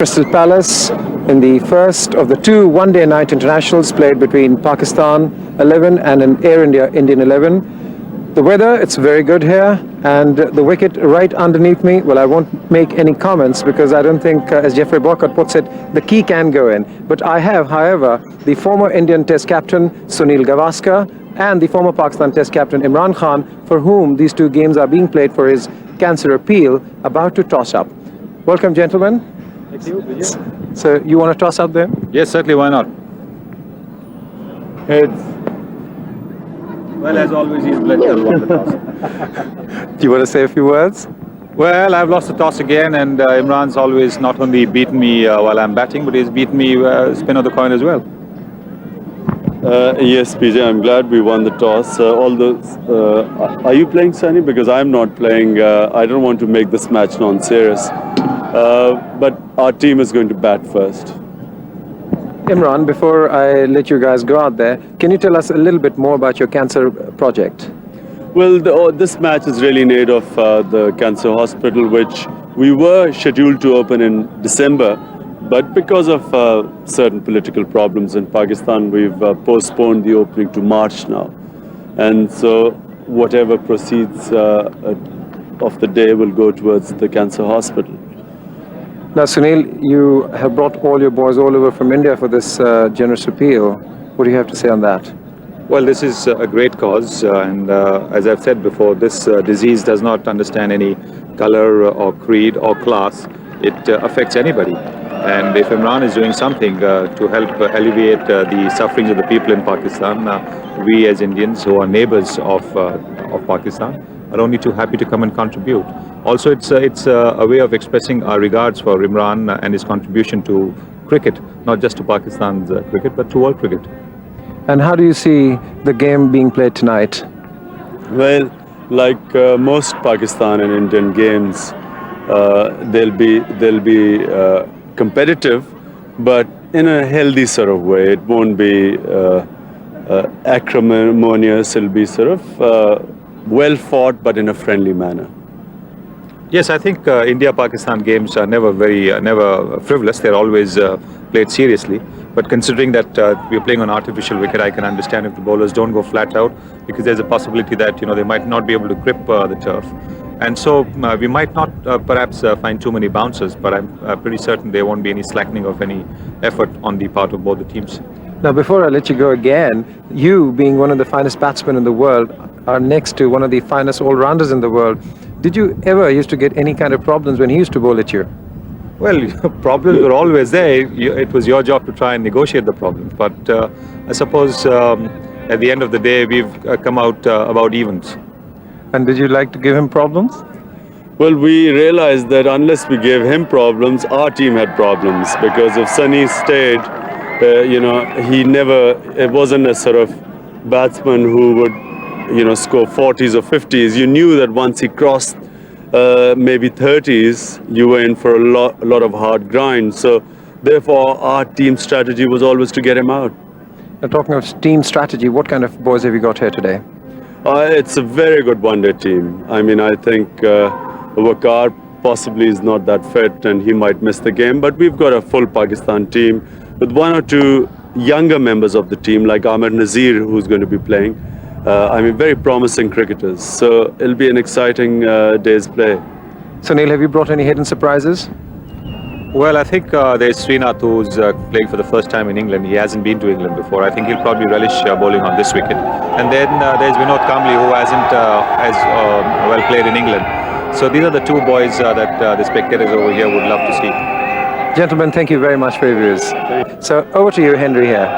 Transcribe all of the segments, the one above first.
Crystal Palace in the first of the two one-day night internationals played between Pakistan 11 and an Air India Indian 11. The weather, it's very good here, and the wicket right underneath me, well, I won't make any comments because I don't think, as Jeffrey Boycott puts it, the key can go in. But I have, however, the former Indian Test captain Sunil Gavaskar and the former Pakistan Test captain Imran Khan, for whom these two games are being played for his cancer appeal, about to toss up. Welcome, gentlemen. Thank you. So you want to toss up there? Yes, certainly. Why not? Heads. Well, as always, he's bled won the toss. Do you want to say a few words? Well, I've lost the toss again, and Imran's always not only beaten me while I'm batting, but he's beaten me spin of the coin as well. Yes, PJ, I'm glad we won the toss. Are you playing, Sunny? Because I'm not playing. I don't want to make this match non-serious. But our team is going to bat first. Imran, before I let you guys go out there, can you tell us a little bit more about your cancer project? Well, this match is really in aid of the cancer hospital, which we were scheduled to open in December. But because of certain political problems in Pakistan, we've postponed the opening to March now. And so whatever proceeds of the day will go towards the cancer hospital. Now, Sunil, you have brought all your boys all over from India for this generous appeal. What do you have to say on that? Well, this is a great cause, and as I've said before, this disease does not understand any color or creed or class. It affects anybody. And if Imran is doing something to help alleviate the sufferings of the people in Pakistan, we as Indians who are neighbors of Pakistan are only too happy to come and contribute. Also, it's a way of expressing our regards for Imran and his contribution to cricket, not just to Pakistan's cricket, but to world cricket. And how do you see the game being played tonight? Well, like most Pakistan and Indian games, they'll be competitive, but in a healthy sort of way. It won't be acrimonious. It'll be sort of well fought, but in a friendly manner. Yes, I think India-Pakistan games are never frivolous. They're always played seriously. But considering that we're playing on artificial wicket, I can understand if the bowlers don't go flat out, because there's a possibility that they might not be able to grip the turf. And so we might not perhaps find too many bounces, but I'm pretty certain there won't be any slackening of any effort on the part of both the teams. Now, before I let you go again, you being one of the finest batsmen in the world are next to one of the finest all-rounders in the world. Did you ever used to get any kind of problems when he used to bowl at you? Well, problems were always there. It was your job to try and negotiate the problems. But I suppose at the end of the day, we've come out about evens. And did you like to give him problems? Well, we realized that unless we gave him problems, our team had problems. Because if Sunny stayed, it wasn't a sort of batsman who would, score 40s or 50s. You knew that once he crossed maybe 30s, you were in for a lot of hard grind. So therefore, our team strategy was always to get him out. Now, talking of team strategy, what kind of boys have you got here today? It's a very good one-day team. I mean, I think Gavaskar possibly is not that fit and he might miss the game, but we've got a full Pakistan team with one or two younger members of the team, like Ahmed Nazir, who's going to be playing. Very promising cricketers. So it'll be an exciting day's play. Sunil, have you brought any hidden surprises? Well, I think there's Srinath, who's playing for the first time in England. He hasn't been to England before. I think he'll probably relish bowling on this wicket. And then there's Vinod Kamble, who hasn't as well played in England. So these are the two boys that the spectators over here would love to see. Gentlemen, thank you very much for your views. So over to you, Henry, here.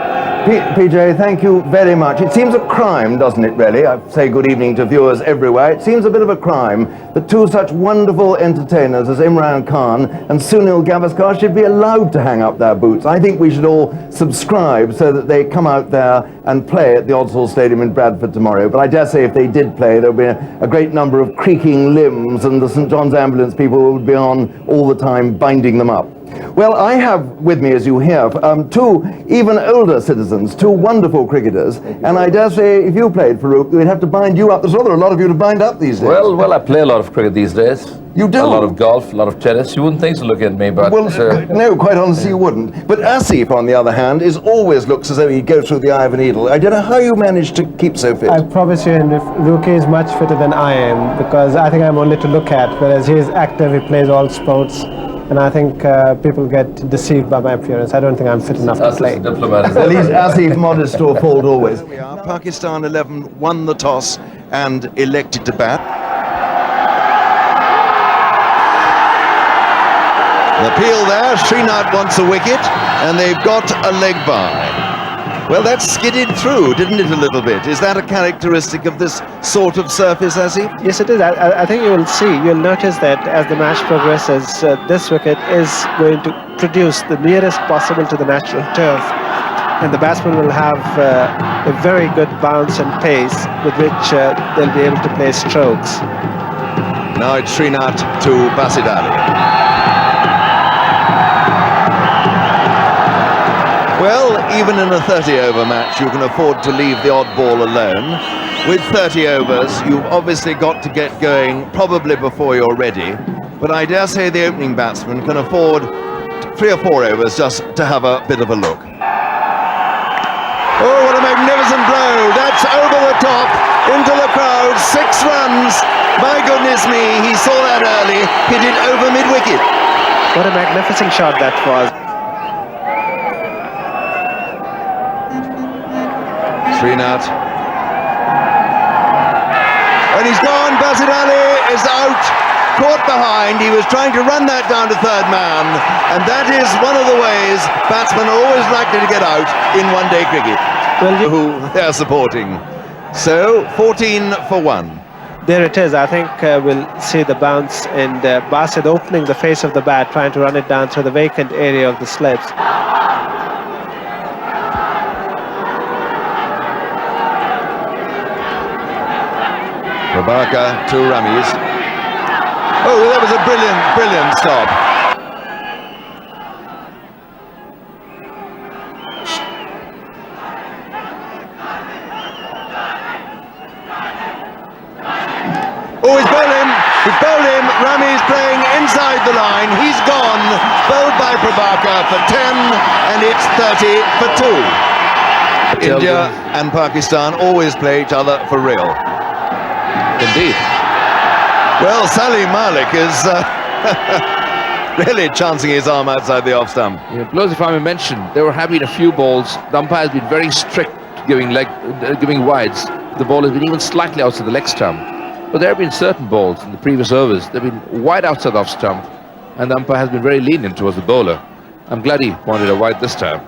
PJ, thank you very much. It seems a crime, doesn't it, really? I say good evening to viewers everywhere. It seems a bit of a crime that two such wonderful entertainers as Imran Khan and Sunil Gavaskar should be allowed to hang up their boots. I think we should all subscribe so that they come out there and play at the Odds Stadium in Bradford tomorrow. But I dare say if they did play, there would be a great number of creaking limbs and the St John's ambulance people would be on all the time binding them up. Well, I have with me, as you hear, two even older citizens, two wonderful cricketers, and I dare say if you played, Farouk, we'd have to bind you up. There's rather a lot of you to bind up these days. Well, I play a lot of cricket these days. You do? A lot of golf, a lot of tennis. You wouldn't think so looking at me, but... Well, no, quite honestly, you wouldn't. But Asif, on the other hand, always looks as though he goes through the eye of a needle. I don't know how you manage to keep so fit. I promise you, and if Rookie is much fitter than I am, because I think I'm only to look at, whereas he is active, he plays all sports, and I think people get deceived by my appearance. I don't think I'm fit enough to play. Well, he's Asif, modest to a fault always. Here we are. Pakistan 11 won the toss and elected to bat. The appeal there, Srinath wants a wicket, and they've got a leg by. Well, that skidded through, didn't it, a little bit? Is that a characteristic of this sort of surface, Asif? Yes, it is. I think you will see, you'll notice that as the match progresses, this wicket is going to produce the nearest possible to the natural turf. And the batsman will have a very good bounce and pace with which they'll be able to play strokes. Now it's Srinath to Basid Ali. Well, even in a 30-over match, you can afford to leave the odd ball alone. With 30 overs, you've obviously got to get going probably before you're ready. But I dare say the opening batsman can afford 3 or 4 overs just to have a bit of a look. Oh, what a magnificent blow! That's over the top, into the crowd, 6 runs. My goodness me, he saw that early, hit it over mid-wicket. What a magnificent shot that was. Srinath. And he's gone, Basid Ali is out, caught behind. He was trying to run that down to third man, and that is one of the ways batsmen are always likely to get out in one-day cricket, who they're supporting. So, 14 for 1. There it is. I think we'll see the bounce and Basid opening the face of the bat, trying to run it down through the vacant area of the slips. Prabhakar to Ramesh. Oh, that was a brilliant stop. Oh, he's bowled him. He's bowled him. Ramesh playing inside the line. He's gone. Bowled by Prabhakar for 10, and it's 30 for 2. India and Pakistan always play each other for real. Indeed. Well, Salim Malik is really chancing his arm outside the off stump. Yeah, plus, if I may mention, they were happy in a few balls. The umpire has been very strict giving wides. The ball has been even slightly outside the leg stump. But there have been certain balls in the previous overs. They've been wide outside the off stump, and the umpire has been very lenient towards the bowler. I'm glad he wanted a wide this time.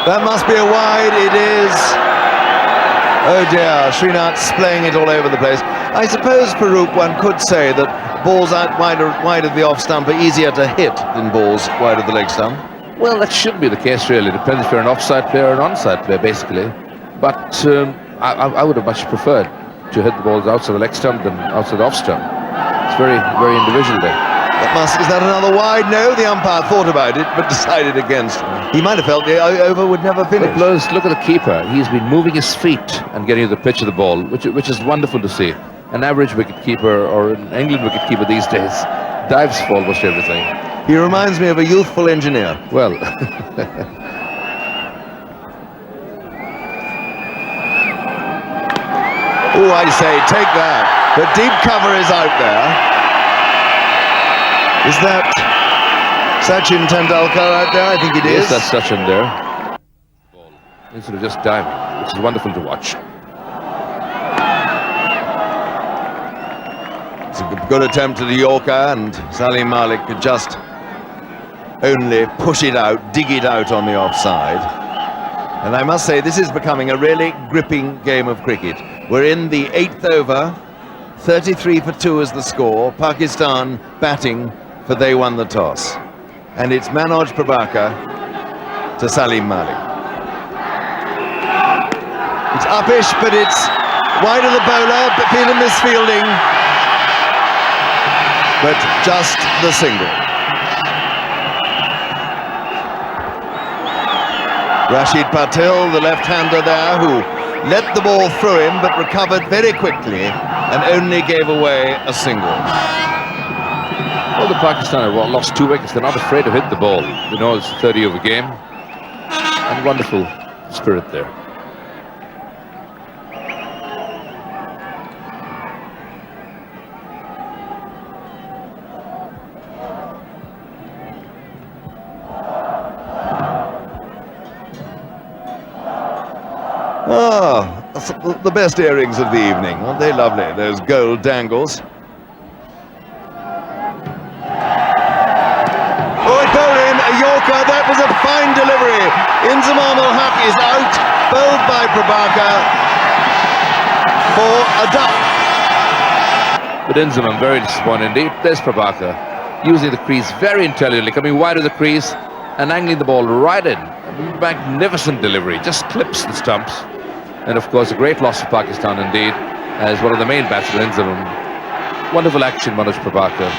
That must be a wide. It is. Oh dear, Srinath's playing it all over the place. I suppose, Farouk, one could say that balls out wide of the off stump are easier to hit than balls wide of the leg stump. Well, that shouldn't be the case, really. It depends if you're an offside player or an onside player, basically. But I would have much preferred to hit the balls outside the leg stump than outside the off stump. It's very, very individual there. Is that another wide? No, the umpire thought about it, but decided against. He might have felt the over would never finish. But plus, look at the keeper. He's been moving his feet and getting to the pitch of the ball, which is wonderful to see. An average wicket keeper or an England wicket keeper these days dives for almost everything. He reminds me of a youthful engineer. Well. Oh, I say, take that. The deep cover is out there. Is that Sachin Tendulkar out there? I think it is. Yes, that's Sachin there. Instead of just diving, which is wonderful to watch. It's a good attempt at the Yorker, and Salim Malik could just only push it out, dig it out on the offside. And I must say, this is becoming a really gripping game of cricket. We're in the 8th over, 33 for 2 is the score. Pakistan batting, for they won the toss. And it's Manoj Prabhakar to Salim Malik. It's uppish, but it's wide of the bowler, but Peter misfielding. but just the single. Rashid Patil, the left-hander there, who let the ball through him but recovered very quickly and only gave away a single. Well, the Pakistan have lost 2 wickets. They're not afraid to hit the ball. You know, it's a 30-over game. And wonderful spirit there. Ah, the best earrings of the evening. Aren't they lovely, those gold dangles? Oh, it bowled in a Yorker. That was a fine delivery. Inzamam ul-Haq is out, bowled by Prabhakar for a duck. But Inzamam very disappointed indeed. There's Prabhakar using the crease very intelligently, coming wide of the crease and angling the ball right in. A magnificent delivery, just clips the stumps. And of course, a great loss for Pakistan indeed, as one of the main batsmen, Inzamam. Wonderful action, Manoj Prabhakar.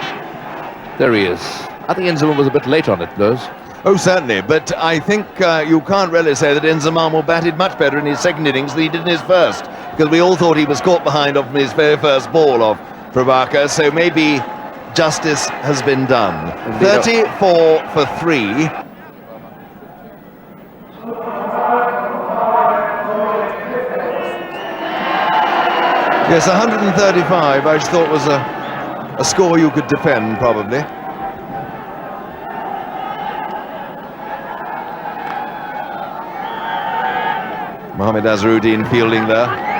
There he is. I think Inzamam was a bit late on it, Blues. Oh, certainly, but I think you can't really say that Inzamam batted much better in his second innings than he did in his first, because we all thought he was caught behind off his very first ball of Prabhakar, so maybe justice has been done. Indeed. 34 for 3. Yes, 135, I just thought was a score you could defend, probably. Mohammad Azharuddin fielding there.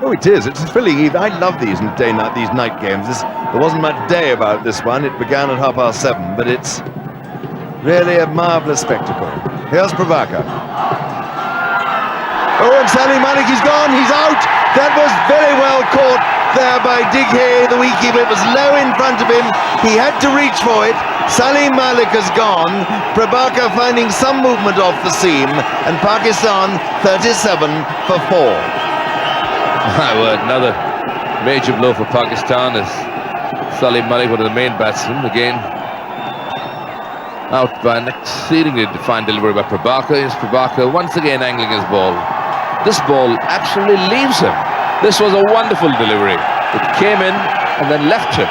Oh, it is. It's thrilling. I love these night games. There wasn't much day about this one. It began at 7:30, but it's really a marvellous spectacle. Here's Prabhakar. Oh, and Salim Malik, he's gone. He's out. That was very well caught there by Dighe, the wicketkeeper. It was low in front of him. He had to reach for it. Salim Malik has gone. Prabhakar finding some movement off the seam, and Pakistan 37 for 4. My word, another major blow for Pakistan as Salim Malik, one of the main batsmen, again out by an exceedingly defined delivery by Prabhakar. Yes, Prabhakar once again angling his ball. This ball absolutely leaves him. This was a wonderful delivery. It came in and then left him.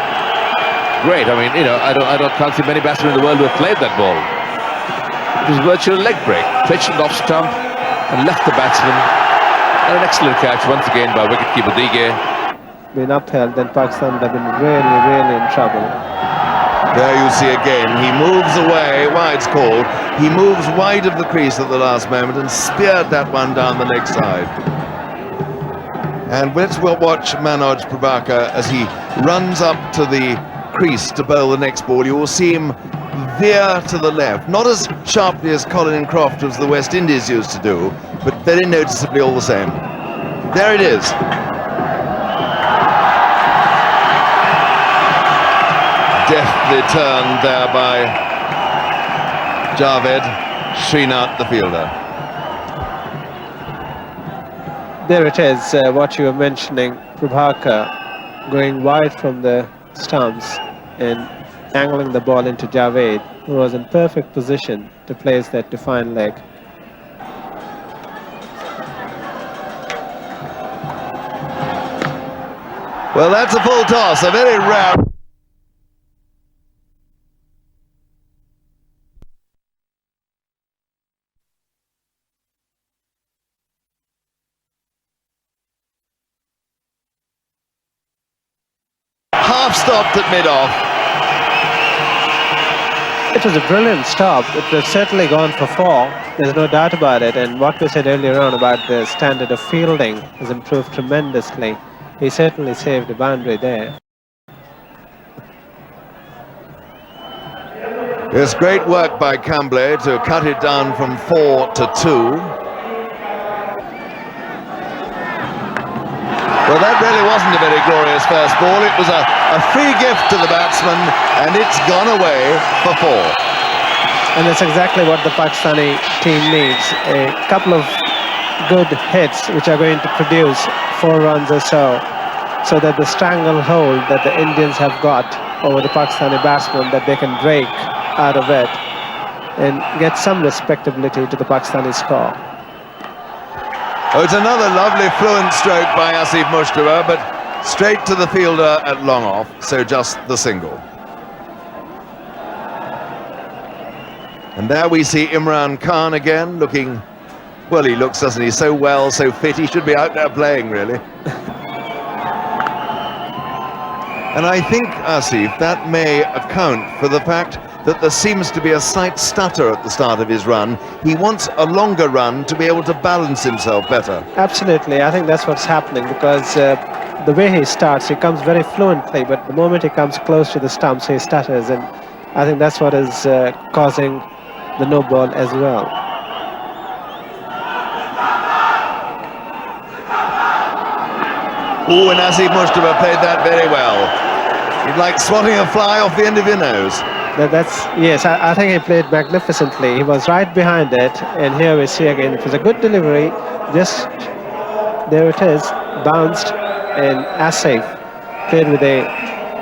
Great. I mean, you know, can't see many batsmen in the world who have played that ball. It was virtually a leg break. Pitched off stump and left the batsman. And an excellent catch once again by wicketkeeper Dighe. Been upheld, then Pakistan would have been really, really in trouble. There you see again, he moves away, why it's called, he moves wide of the crease at the last moment and speared that one down the leg side. And let's watch Manoj Prabhakar as he runs up to the crease to bowl the next ball. You will see him veer to the left, not as sharply as Colin Croft as the West Indies used to do, but very noticeably all the same. There it is. Deftly turned there by Javed Srinath, the fielder. There it is, what you were mentioning, Prabhakar going wide from the stumps and angling the ball into Javed, who was in perfect position to place that defined leg. Well, that's a full toss, a very rare... Half stopped at mid-off. It was a brilliant stop. It was certainly gone for 4. There's no doubt about it. And what we said earlier on about the standard of fielding has improved tremendously. He certainly saved a boundary there. It's great work by Camble to cut it down from 4 to 2. Well, that really wasn't a very glorious first ball. It was a free gift to the batsman, and it's gone away for 4. And that's exactly what the Pakistani team needs. A couple of good hits which are going to produce 4 runs or so that the stranglehold that the Indians have got over the Pakistani batsman, that they can break out of it and get some respectability to the Pakistani score. Oh, it's another lovely fluent stroke by Asif Mushtaba, but straight to the fielder at long off, so just the single. And there we see Imran Khan again, looking, well, he looks, doesn't he, so well, so fit, he should be out there playing, really. And I think, Asif, that may account for the fact that there seems to be a slight stutter at the start of his run. He wants a longer run to be able to balance himself better. Absolutely, I think that's what's happening, because the way he starts, he comes very fluently, but the moment he comes close to the stumps, he stutters, and I think that's what is causing the no ball as well. Oh, and Asif Mushtaba played that very well. He'd like swatting a fly off the end of your nose. Yes, I think he played magnificently. He was right behind it, and here we see again, it was a good delivery, just there it is, bounced, and Asif played with a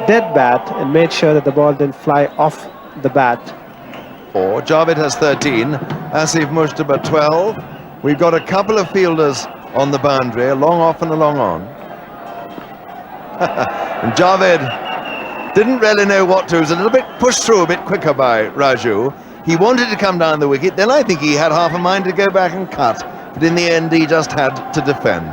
dead bat and made sure that the ball didn't fly off the bat. Javed has 13, Asif Mushtaba 12. We've got a couple of fielders on the boundary, a long off and a long on. And Javed didn't really know what to. He was a little bit pushed through a bit quicker by Raju. He wanted to come down the wicket, then I think he had half a mind to go back and cut, but in the end he just had to defend.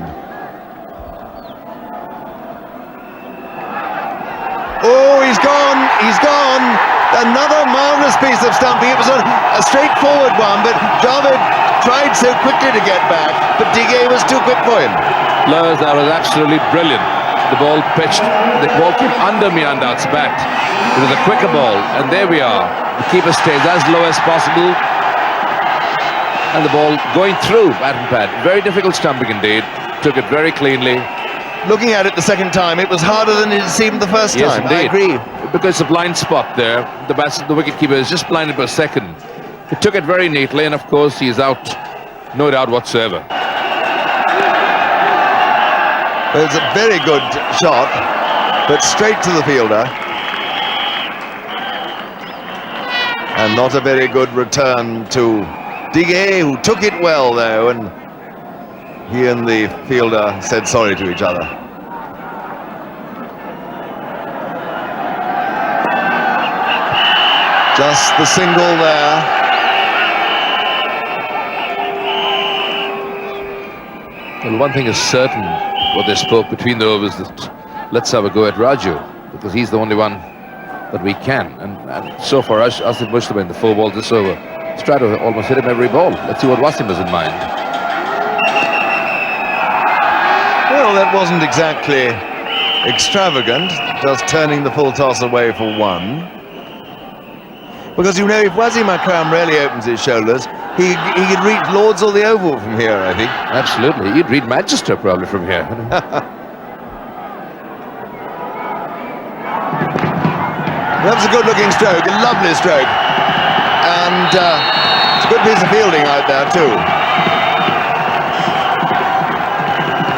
Oh, he's gone, he's gone. Another marvellous piece of stumping. It was a straightforward one, but Javed tried so quickly to get back, but Digay was too quick for him. Lowers, that was absolutely brilliant. The ball pitched, the ball came under Miandar's bat. It was a quicker ball, and there we are. The keeper stays as low as possible, and the ball going through bat and pad. Very difficult stumping indeed. Took it very cleanly. Looking at it the second time, it was harder than it seemed the first Yes, time. indeed. I agree. Because it's a blind spot there. The wicketkeeper is just blinded for a second. He took it very neatly, and of course he is out, no doubt whatsoever. It was a very good shot, but straight to the fielder. And not a very good return to Digay, who took it well though, and he and the fielder said sorry to each other. Just the single there. Well, one thing is certain, what they spoke between the overs, that let's have a go at Raju, because he's the only one that we can. And so far, Asif Mushtaba in the 4 balls this over, he's tried to almost hit him every ball. Let's see what Wasim has in mind. Well, that wasn't exactly extravagant, just turning the full toss away for 1. Because, you know, if Wasim Akram really opens his shoulders, he could reach Lords or the Oval from here, I think. Absolutely. He'd read Manchester probably from here. That was a good-looking stroke, a lovely stroke. And it's a good piece of fielding out there, too.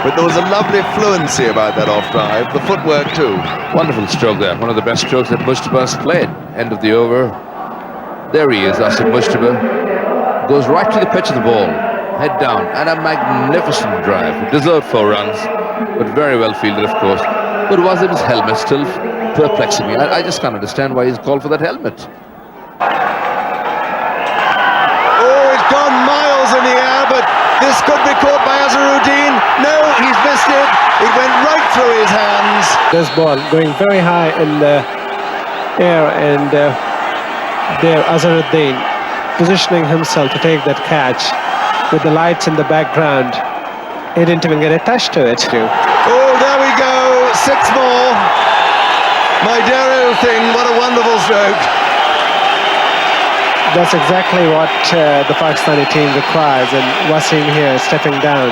But there was a lovely fluency about that off-drive, the footwork, too. Wonderful stroke there. One of the best strokes that Mushtaba's played. End of the over. There he is, Asif Mushtaba. Goes right to the pitch of the ball. Head down. And a magnificent drive. Deserved 4 runs. But very well fielded, of course. But Wasim's helmet still perplexing me. I just can't understand why he's called for that helmet. Oh, it's gone miles in the air, but this could be caught by Azharuddin. No, he's missed it. It went right through his hands. This ball going very high in the air, and there Azharuddin positioning himself to take that catch with the lights in the background. He didn't even get a touch to it. Oh, there we go. 6 more. My dear old thing, what a wonderful stroke. That's exactly what the Pakistani team requires, and Wasim here stepping down.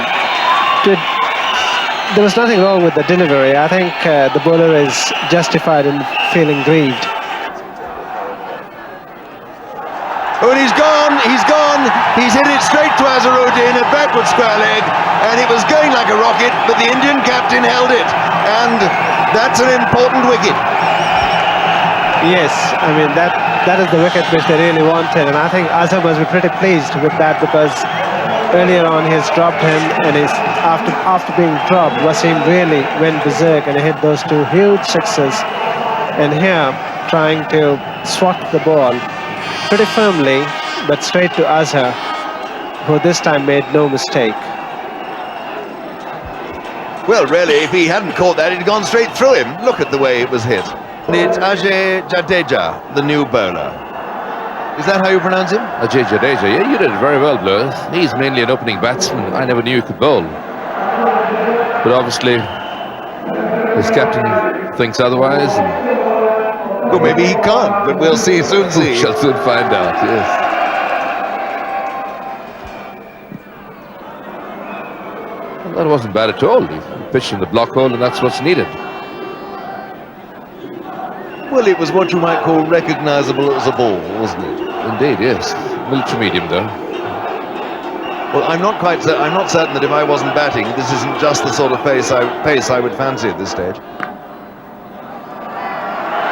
there was nothing wrong with the delivery. I think the bowler is justified in feeling grieved. Oh, and he's gone, he's hit it straight to Azharuddin, a backward square leg, and it was going like a rocket, but the Indian captain held it, and that's an important wicket. Yes, I mean, that is the wicket which they really wanted, and I think Azhar must be pretty pleased with that, because earlier on he's dropped him, and after being dropped, Wasim really went berserk and hit those two huge sixes, and here trying to swat the ball pretty firmly, but straight to Azhar, who this time made no mistake. Well, really, if he hadn't caught that, it had gone straight through him. Look at the way it was hit. It's Ajay Jadeja, the new bowler. Is that how you pronounce him? Ajay Jadeja, yeah, you did it very well, Blur. He's mainly an opening batsman. I never knew he could bowl. But obviously, his captain thinks otherwise. And Well, maybe he can't, but we'll soon see. we shall soon find out, yes. Well, that wasn't bad at all. He pitched in the block hole, and that's what's needed. Well, it was what you might call recognisable as a ball, wasn't it? Indeed, yes. Military medium, though. Well, I'm not certain that if I wasn't batting, this isn't just the sort of pace I would fancy at this stage.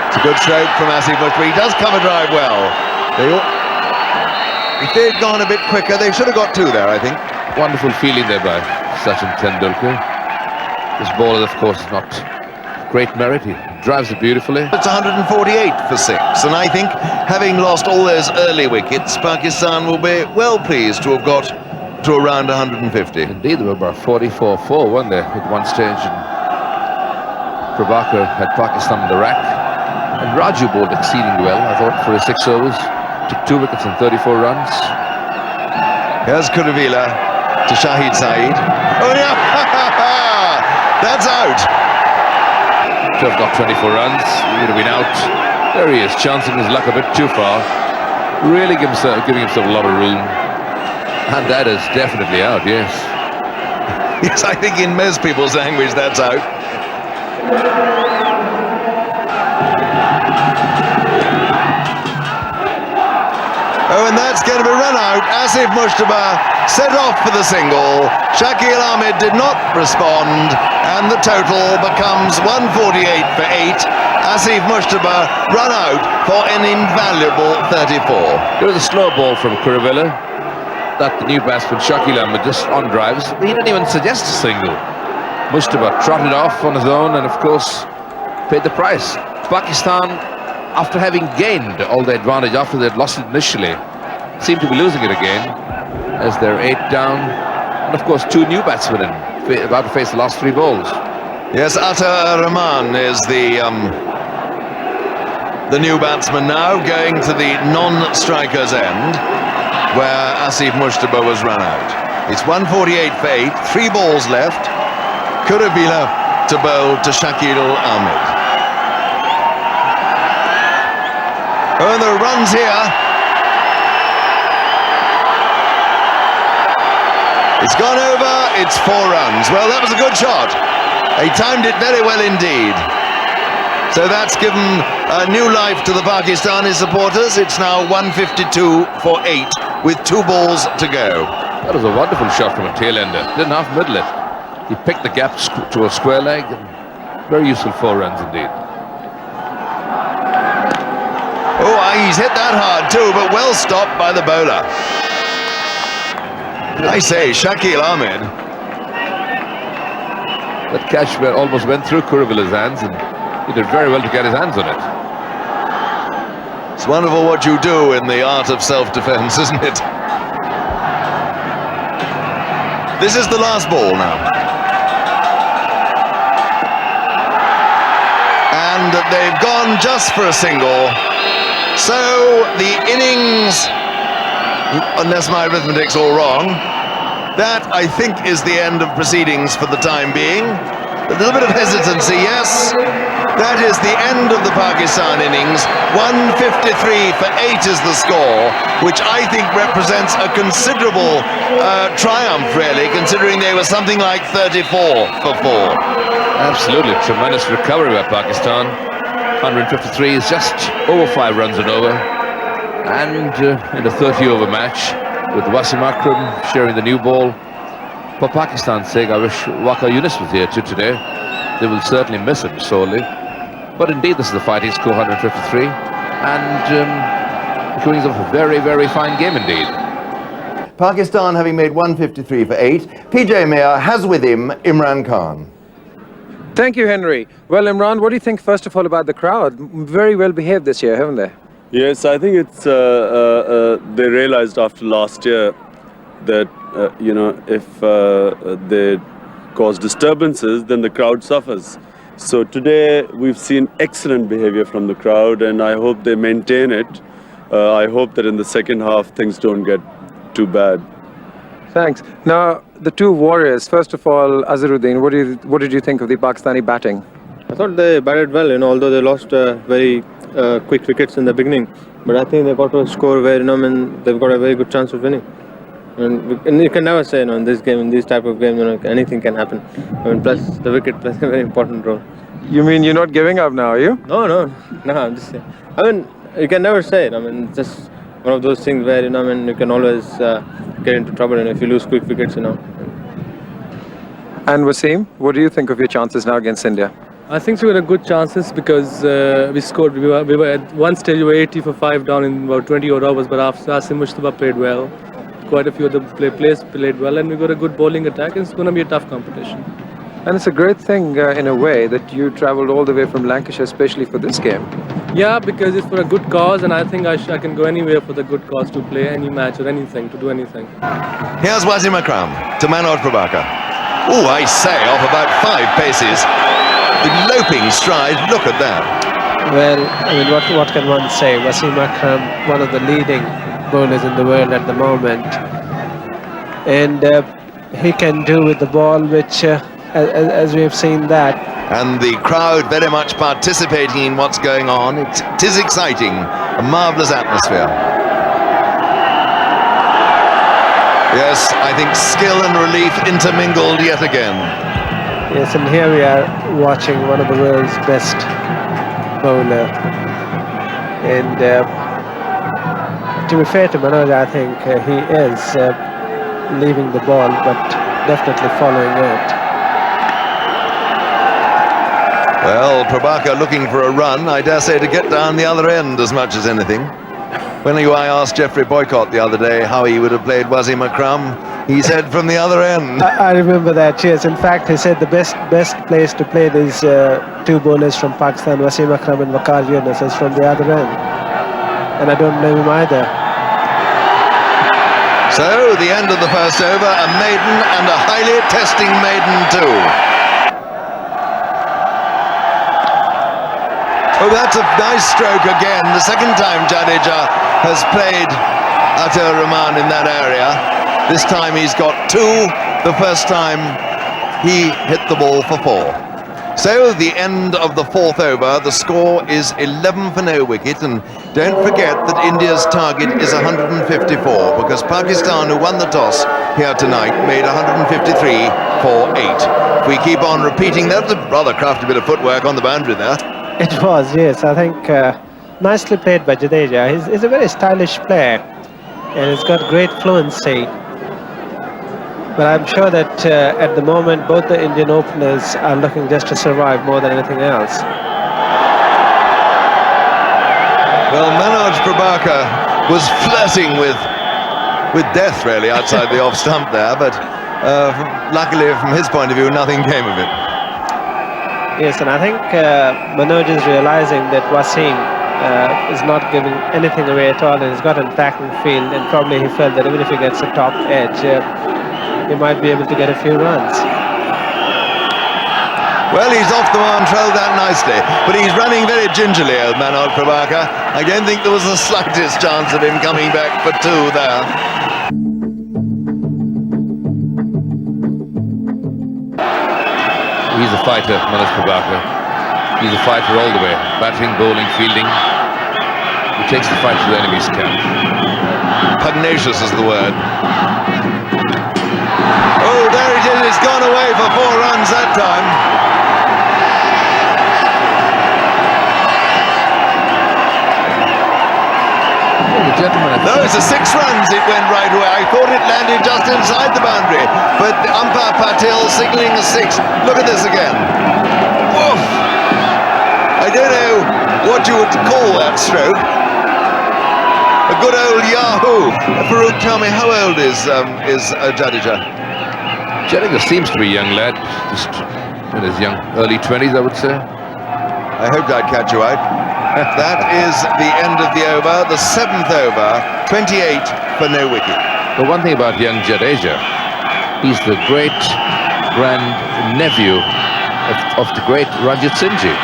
It's a good stroke from Asif Mushtaba. He does cover drive well. If they'd gone a bit quicker, they should have got two there, I think. Wonderful feeling there by Sachin Tendulkar. This ball, of course, is not great merit. He drives it beautifully. It's 148 for 6, and I think, having lost all those early wickets, Pakistan will be well pleased to have got to around 150. Indeed, there were about 44-4, weren't there, at one stage. And Prabhakar had Pakistan in the rack. And Raju bowled exceedingly well, I thought, for his 6 overs. Took 2 wickets and 34 runs. Here's Kuruvilla to Shahid Saeed. Oh, yeah! That's out! To have got 24 runs, he would have been out. There he is, chancing his luck a bit too far. Really giving himself a lot of room. And that is definitely out, yes. Yes, I think in most people's language that's out. Oh, and that's going to be run out. Asif Mushtaba set off for the single. Shakil Ahmed did not respond, and the total becomes 148 for 8. Asif Mushtaba run out for an invaluable 34. There was a slow ball from Kuruvilla that the new batsman Shakil Ahmed just on drives. He didn't even suggest a single. Mushtaba trotted off on his own and, of course, paid the price. Pakistan, after having gained all the advantage after they'd lost it initially, seem to be losing it again as they're 8 down. And of course, 2 new batsmen about to face the last 3 balls. Yes, Atta Rahman is the new batsman now, going to the non-striker's end, where Asif Mushtaba was run out. It's 148 for 8, 3 balls left. Kuruvilla to bowl to Shakil Ahmed. Oh, and there are runs here. It's gone over, it's 4 runs. Well, that was a good shot. He timed it very well indeed. So that's given new life to the Pakistani supporters. It's now 152 for 8 with 2 balls to go. That was a wonderful shot from a tail-ender. Didn't half middle it. He picked the gap to a square leg. And very useful 4 runs indeed. Oh, he's hit that hard too, but well stopped by the bowler. I say, Shakil Ahmed. That catch almost went through Kuruvilla's hands, and he did very well to get his hands on it. It's wonderful what you do in the art of self-defense, isn't it? This is the last ball now. And they've gone just for a single. So the innings, unless my arithmetic's all wrong, that I think is the end of proceedings for the time being. A little bit of hesitancy, yes. That is the end of the Pakistan innings. 153 for 8 is the score, which I think represents a considerable triumph, really, considering they were something like 34 for 4. Absolutely tremendous recovery by Pakistan. 153 is just over 5 runs and over. And in a 30-over match with Wasim Akram sharing the new ball. For Pakistan's sake, I wish Waqar Yunus was here too today. They will certainly miss him sorely. But indeed, this is the fighting score, 153. And showing of a very, very fine game indeed. Pakistan having made 153 for 8. PJ Mayer has with him Imran Khan. Thank you, Henry. Well, Imran, what do you think, first of all, about the crowd? Very well behaved this year, haven't they? Yes, I think it's they realized after last year that if they cause disturbances, then the crowd suffers. So today we've seen excellent behavior from the crowd, and I hope they maintain it. I hope that in the second half things don't get too bad. Thanks. Now, the two warriors, first of all, Azharuddin, what did you think of the Pakistani batting? I thought they batted well, although they lost very quick wickets in the beginning. But I think they got to a score where, they've got a very good chance of winning. And you can never say, in this game, in these type of games, anything can happen. Plus the wicket plays a very important role. You mean you're not giving up now, are you? No, I'm just saying. You can never say it. It's just one of those things where, you can always get into trouble, if you lose quick wickets, And Wasim, what do you think of your chances now against India? I think we had good chances because we scored. We were at one stage we were 80 for 5 down in about 20 odd overs, but after Asim Mushtaba played well. Quite a few of the players played well, and we got a good bowling attack. It's going to be a tough competition. And it's a great thing in a way that you travelled all the way from Lancashire especially for this game. Yeah, because it's for a good cause, and I think I can go anywhere for the good cause to play any match or anything, to do anything. Here's Wasim Akram to Manoj Prabhakar. Oh, I say, off about 5 paces. The loping stride, look at that. Well, what can one say? Wasim Akram, one of the leading bowlers in the world at the moment, and he can do with the ball, which as we have seen that. And the crowd very much participating in what's going on. It is exciting, a marvellous atmosphere. Yes, I think skill and relief intermingled yet again. Yes, and here we are watching one of the world's best bowler, and to be fair to Manoj, I think he is leaving the ball, but definitely following it. Well, Prabhakar looking for a run, I dare say, to get down the other end as much as anything. When I asked Geoffrey Boycott the other day how he would have played Wasim Akram, he said from the other end. I remember that, yes. In fact, he said the best place to play these two bowlers from Pakistan, Wasim Akram and Waqar Yunus, is from the other end. And I don't blame him either. So, the end of the first over, a maiden and a highly testing maiden too. Oh, that's a nice stroke again. The second time Jadeja has played Atir Rahman in that area. This time he's got 2. The first time he hit the ball for 4. So the end of the 4th over, the score is 11 for no wicket, and don't forget that India's target is 154, because Pakistan, who won the toss here tonight, made 153 for 8. If we keep on repeating, that's a rather crafty bit of footwork on the boundary there. It was, yes. I think nicely played by Jadeja. He's a very stylish player, and he's got great fluency. But I'm sure that at the moment, both the Indian openers are looking just to survive more than anything else. Well, Manoj Prabhakar was flirting with death, really, outside the off stump there, but luckily, from his point of view, nothing came of it. Yes, and I think Manoj is realizing that Wasim is not giving anything away at all, and he's got an attacking field, and probably he felt that even if he gets a top edge, he might be able to get a few runs. Well, he's off the mark, trailed that nicely, but he's running very gingerly, old Manoj Prabhakar. I don't think there was the slightest chance of him coming back for 2 there. He's a fighter, Manoj Prabhakar. He's a fighter all the way. Batting, bowling, fielding. He takes the fight to the enemy's camp. Pugnacious is the word. Oh, there it is. It's gone away for 4 runs that time. No, it's a 6 runs. It went right away. I thought it landed just inside the boundary, but umpire Patil signalling a 6. Look at this again. Woof! I don't know what you would call that stroke. A good old Yahoo. Farooq, tell me, how old is Jadeja? Jadeja seems to be a young lad, just in his early 20s, I would say. I hoped I'd catch you out. That is the end of the over, the 7th over, 28 for no wicket. But one thing about young Jadeja, he's the great grand-nephew of the great Ranjit Singhji.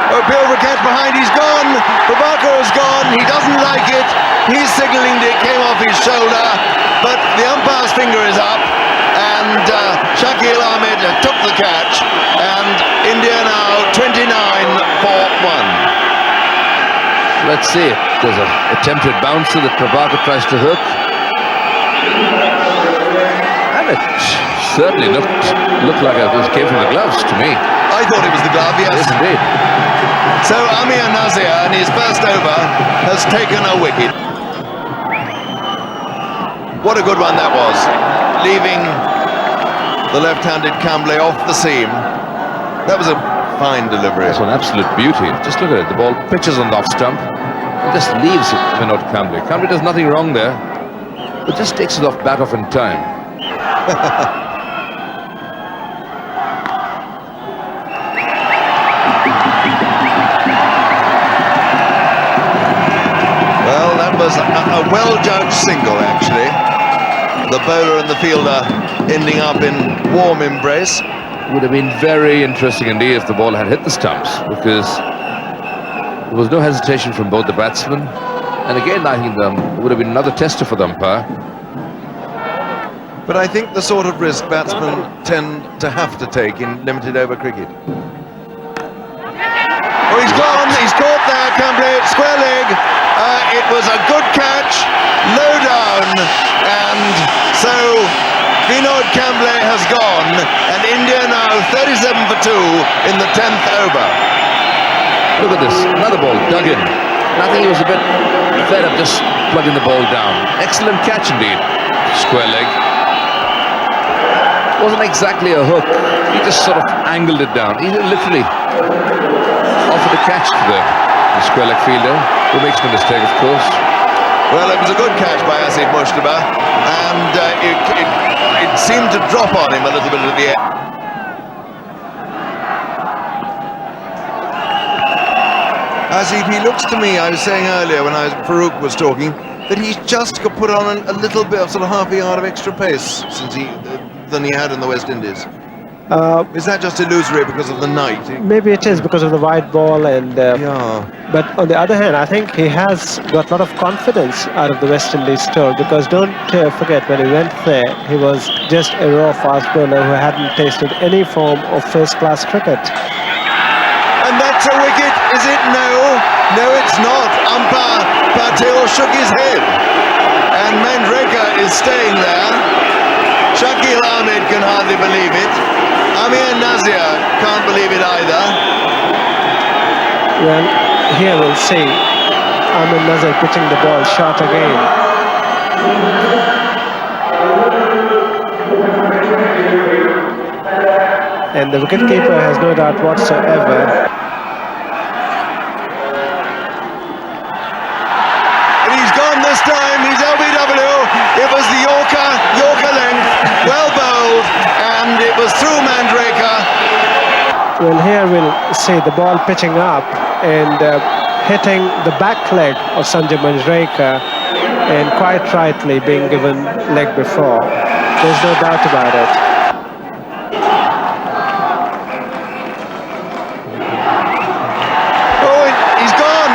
Oh, Bill Rickett behind, he's gone. Gavaskar has gone, he doesn't like it. He's signalling it came off his shoulder, but the umpire's finger is up, and Shakil Ahmed took the catch, and India now 29 for 1. Let's see. There's an attempted bouncer that Prabhakar tries to hook. And it certainly looked like it came from the gloves to me. I thought it was the glove, yes. Yes, indeed. So Amir Nazir in his first over has taken a wicket. What a good one that was. Leaving the left-handed Kamble off the seam. That was a fine delivery. That's one absolute beauty. Just look at it. The ball pitches on the off stump and just leaves it for not Kamble. Kamble does nothing wrong there, but just takes it bat off in time. Well, that was a well-judged single, actually. The bowler and the fielder ending up in warm embrace. Would have been very interesting indeed if the ball had hit the stumps, because there was no hesitation from both the batsmen. And again, I think it would have been another tester for the umpire. But I think the sort of risk batsmen tend to have to take in limited over cricket. Oh, he's gone, he's caught there, Kamble, square leg. It was a good catch, low down, and so Vinod Kamble has gone, and India now 37 for 2 in the 10th over. Look at this, another ball dug in. And I think he was a bit fed up just plugging the ball down. Excellent catch indeed, square leg. Wasn't exactly a hook, he just sort of angled it down. He literally offered a catch to the square leg fielder, who makes no mistake, of course. Well, it was a good catch by Asif Mushtaba, and it seemed to drop on him a little bit at the end. Asif, he looks to me, I was saying earlier when Farooq was talking, that he's just got put on a little bit of sort of half a yard of extra pace than he had in the West Indies. Is that just illusory because of the night? Maybe it is because of the wide ball, and Yeah. but on the other hand, I think he has got a lot of confidence out of the West Indies tour, because don't forget, when he went there, he was just a raw fast bowler who hadn't tasted any form of first-class cricket. And that's a wicket, is it? No, no it's not. Umpire Patil shook his head, and Mandrake is staying there. Shakil Ahmed can hardly believe it. Amir Nazir can't believe it either. Well, here we'll see Ahmed Nazir pitching the ball short again. And the wicketkeeper has no doubt whatsoever. And he's gone this time, he's LBW. It was the Yorker length, well bowled, and it was through Mandrake. Well, here we'll see the ball pitching up and hitting the back leg of Sanjay Manjrekar, and quite rightly being given leg before. There's no doubt about it. Oh, he's gone.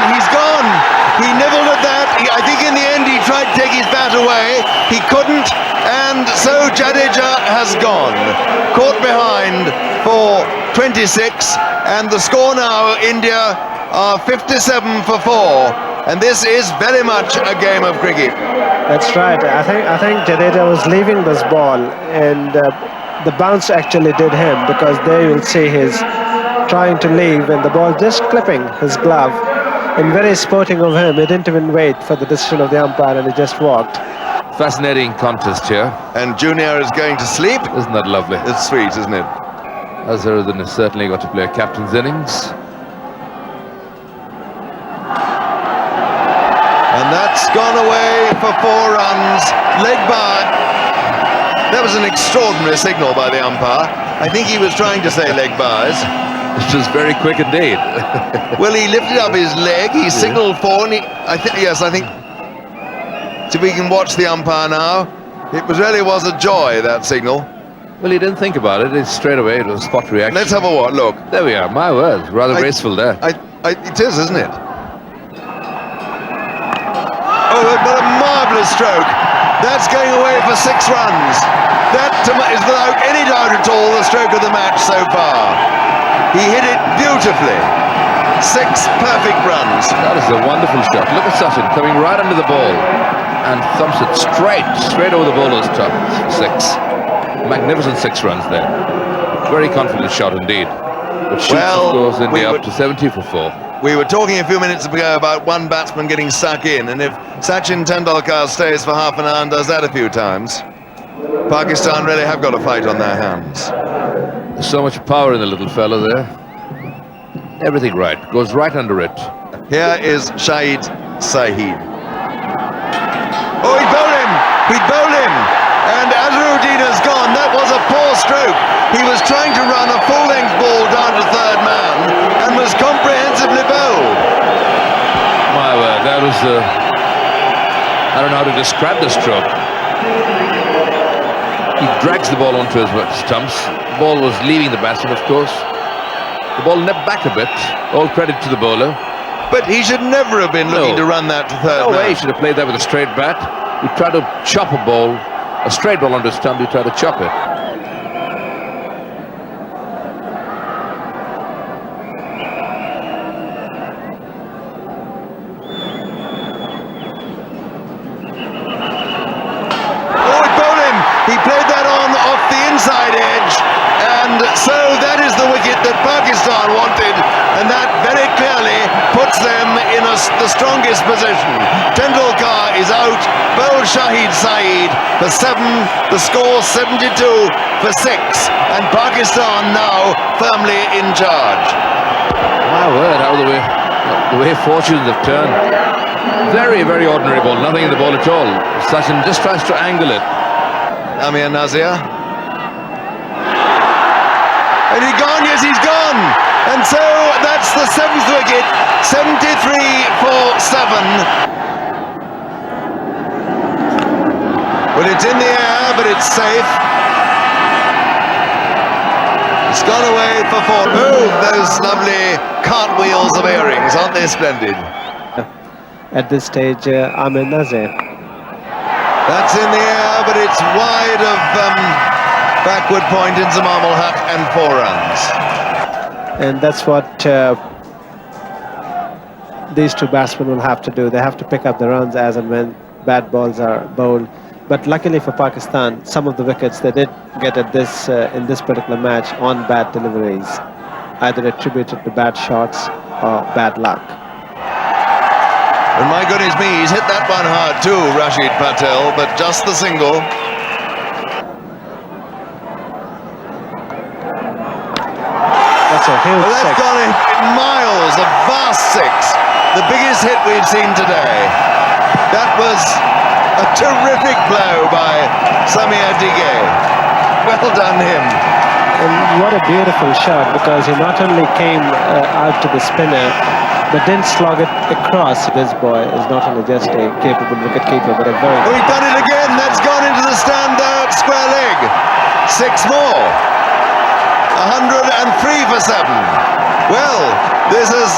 He nibbled at that. I think in the end he tried to take his bat away. He couldn't, and so Jadeja has gone. Caught behind for 26, and the score now, India are 57 for 4, and this is very much a game of cricket. That's right. I think Jadeja was leaving this ball, and the bounce actually did him, because there you'll see he's trying to leave and the ball just clipping his glove. And very sporting of him, he didn't even wait for the decision of the umpire and he just walked. Fascinating contest here. And Junior is going to sleep. Isn't that lovely? It's sweet, isn't it? Azharuddin has certainly got to play a captain's innings. And that's gone away for 4 runs. Leg by. That was an extraordinary signal by the umpire. I think he was trying to say leg bars. It was very quick indeed. Well, he lifted up his leg, he signalled 4, and I think. See if we can watch the umpire now. It really was a joy, that signal. Well, he didn't think about it. It's straight away. It was a spot reaction. Let's have a what, look. There we are. My word. Rather graceful there. It is, isn't it? Oh, what a marvellous stroke. That's going away for 6 runs. That is without any doubt at all the stroke of the match so far. He hit it beautifully. 6 perfect runs. That is a wonderful shot. Look at Sachin coming right under the ball and thumps it straight over the bowler's top. 6. Magnificent 6 runs there. Very confident shot indeed. But shoots, of course, India up to 70 for 4. We were talking a few minutes ago about one batsman getting stuck in, and if Sachin Tendulkar stays for half an hour and does that a few times, Pakistan really have got a fight on their hands. There's so much power in the little fella there. Everything right. Goes right under it. Here is Shahid Saeed. Oh, he bowled him! He bowled him! And Azharuddin has gone. That was a poor stroke. He was trying to run a full-length ball down to 3rd man and was comprehensively bowled. My word, that was I don't know how to describe the stroke. He drags the ball onto his stumps. The ball was leaving the batsman, of course. The ball nipped back a bit. All credit to the bowler. But he should never have been looking to run that to 3rd man. No way, he should have played that with a straight bat. He tried to chop a ball, a straight ball onto his stump, he tried to chop it. So that is the wicket that Pakistan wanted, and that very clearly puts them in the strongest position. Tendulkar is out, bowled Shahid Saeed for 7, the score 72 for 6, and Pakistan now firmly in charge. My word, how the way fortunes have turned. Very, very ordinary ball, nothing in the ball at all. Sachin just tries to angle it. Amir Nazir. And he's gone, yes, he's gone. And so that's the 7th wicket, 73 for 7. Well, it's in the air, but it's safe. It's gone away for 4. Oh, those lovely cartwheels of earrings, aren't they splendid? At this stage, Amir Nazir. That's in the air, but it's wide of backward point in Zaman ul Haq and 4 runs. And that's what these 2 batsmen will have to do. They have to pick up the runs as and when bad balls are bowled. But luckily for Pakistan, some of the wickets they did get at this in this particular match on bad deliveries, either attributed to bad shots or bad luck. And my goodness me, he's hit that one hard too, Rashid Patel, but just the single. That's a huge that's six. gone in miles, a vast 6. The biggest hit we've seen today. That was a terrific blow by Samir Dige. Well done him. And what a beautiful shot, because he not only came out to the spinner, but didn't slog it across. This boy is not only just a capable wicketkeeper, but a very... Oh, he's done it again. That's gone into the stand square leg. 6 more. 103 for 7. Well, this has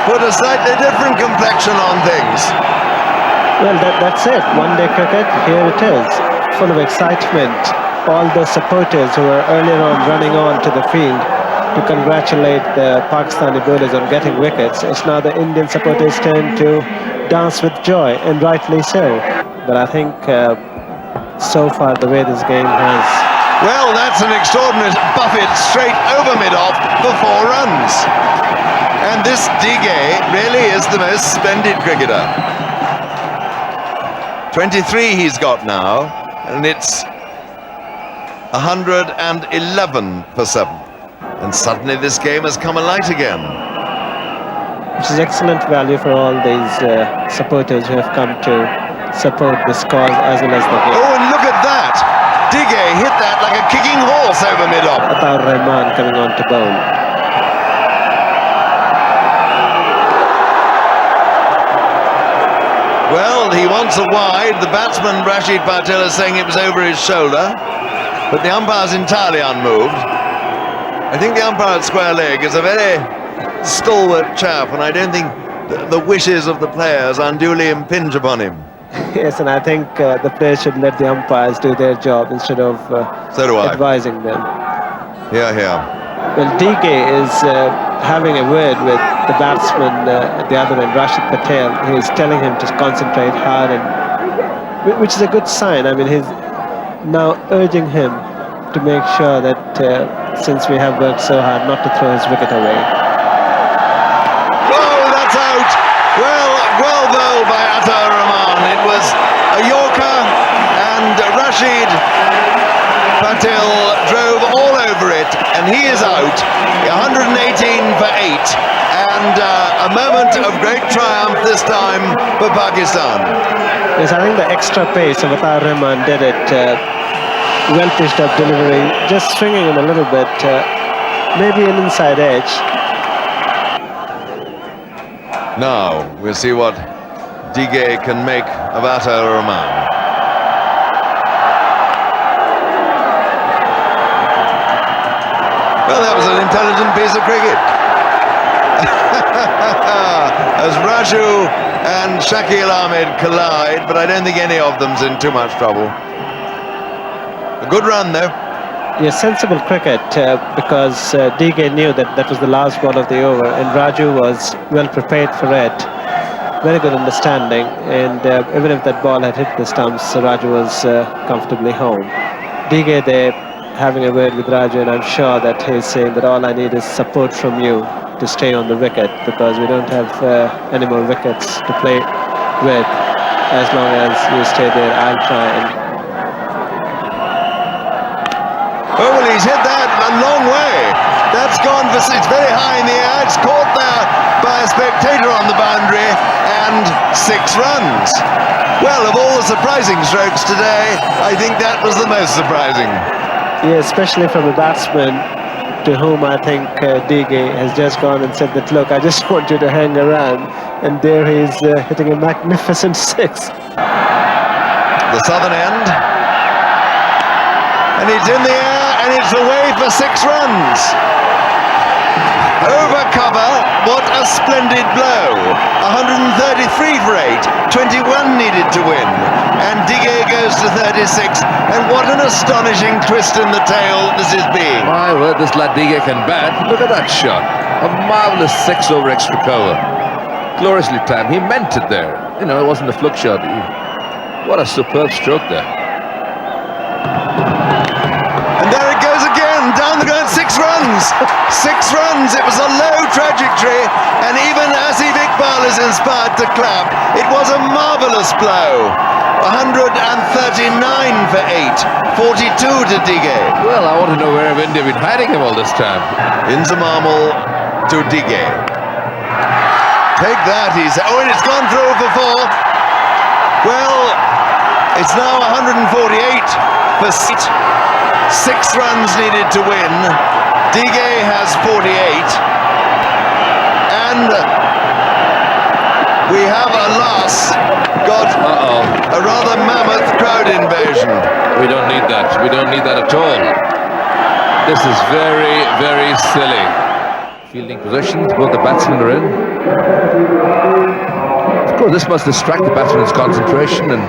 put a slightly different complexion on things. Well, that's it. One-day cricket, here it is, full of excitement. All the supporters who were earlier on running on to the field to congratulate the Pakistani bowlers on getting wickets. It's now the Indian supporters' turn to dance with joy, and rightly so. But I think so far the way this game has... Well, that's an extraordinary buffet straight over mid-off for 4 runs. And this Digay really is the most splendid cricketer. 23 he's got now, and it's 111 for 7. And suddenly this game has come alight again. Which is excellent value for all these supporters who have come to support this cause as well as the game. Oh, and look at that! Digay hit that like a kicking horse over mid-off. Ataur Rahman coming on to bowl. Well, he wants a wide. The batsman, Rashid Patel, is saying it was over his shoulder. But the umpire's entirely unmoved. I think the umpire at square leg is a very stalwart chap, and I don't think the wishes of the players unduly impinge upon him. Yes, and I think the players should let the umpires do their job instead of So do I. advising them. Here, here. Well, DK is having a word with the batsman at the other end, Rashid Patel. He is telling him to concentrate hard, and which is a good sign. I mean, he's now urging him to make sure that since we have worked so hard, not to throw his wicket away. Oh, that's out! Well bowled by Ataur Rahman. It was a Yorker, and Rashid Patel drove all over it, and he is out. 118 for 8, and a moment of great triumph this time for Pakistan. Yes, I think the extra pace of Ataur Rahman did it. Well pitched up delivery, just swinging him a little bit, maybe an inside edge. Now we'll see what Digay can make of Ataur Rahman. Well, that was an intelligent piece of cricket. As Raju and Shakil Ahmed collide, but I don't think any of them's in too much trouble. A good run, though. Yes, sensible cricket because DK knew that that was the last ball of the over, and Raju was well prepared for it. Very good understanding, and even if that ball had hit the stumps, Raju was comfortably home. DK there having a word with Raju, and I'm sure that he's saying that all I need is support from you to stay on the wicket, because we don't have any more wickets to play with. As long as you stay there, I'll try and... Oh, well, he's hit that a long way. That's gone for... It's very high in the air. It's caught there by a spectator on the boundary, and 6 runs. Well, of all the surprising strokes today, I think that was the most surprising. Yeah, especially from a batsman to whom I think DK has just gone and said that, look, I just want you to hang around, and there he's hitting a magnificent 6. The southern end, and it's in the air, and it's away for 6 runs. Over cover, what a splendid blow. 133 for 8, 21 needed to win, and Digay goes to 36, and what an astonishing twist in the tail this is being. My word, this lad Digay can bat. Look at that shot. A marvellous 6 over extra cover. Gloriously timed. He meant it there. You know, it wasn't a fluke shot. What a superb stroke there. And there it goes again, down the ground, 6 runs. 6 runs, it was a low trajectory, and even Asif Iqbal is inspired to clap. It was a marvellous blow. 139 for 8, 42 to Digay. Well, I want to know where have India been hiding him all this time. Inzamamul to Digay. Take that, he said. Oh, and it's gone through for 4. Well, it's now 148 for 6. 6 runs needed to win. Digay has 48. And we have, alas, got a rather mammoth crowd invasion. We don't need that. We don't need that at all. This is very, very silly. Fielding positions, both the batsmen are in. Of course, this must distract the batsman's concentration, and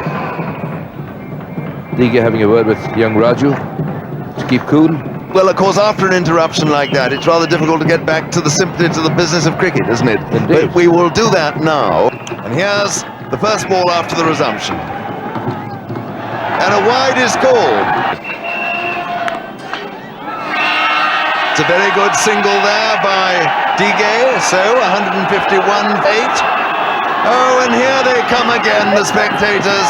Diga having a word with young Raju to keep cool. Well, of course, after an interruption like that, it's rather difficult to get back to simply to the business of cricket, isn't it? Indeed. But we will do that now. And here's the first ball after the resumption. And a wide is called. It's a very good single there by Diga, so 151 8. Oh, and here they come again, the spectators.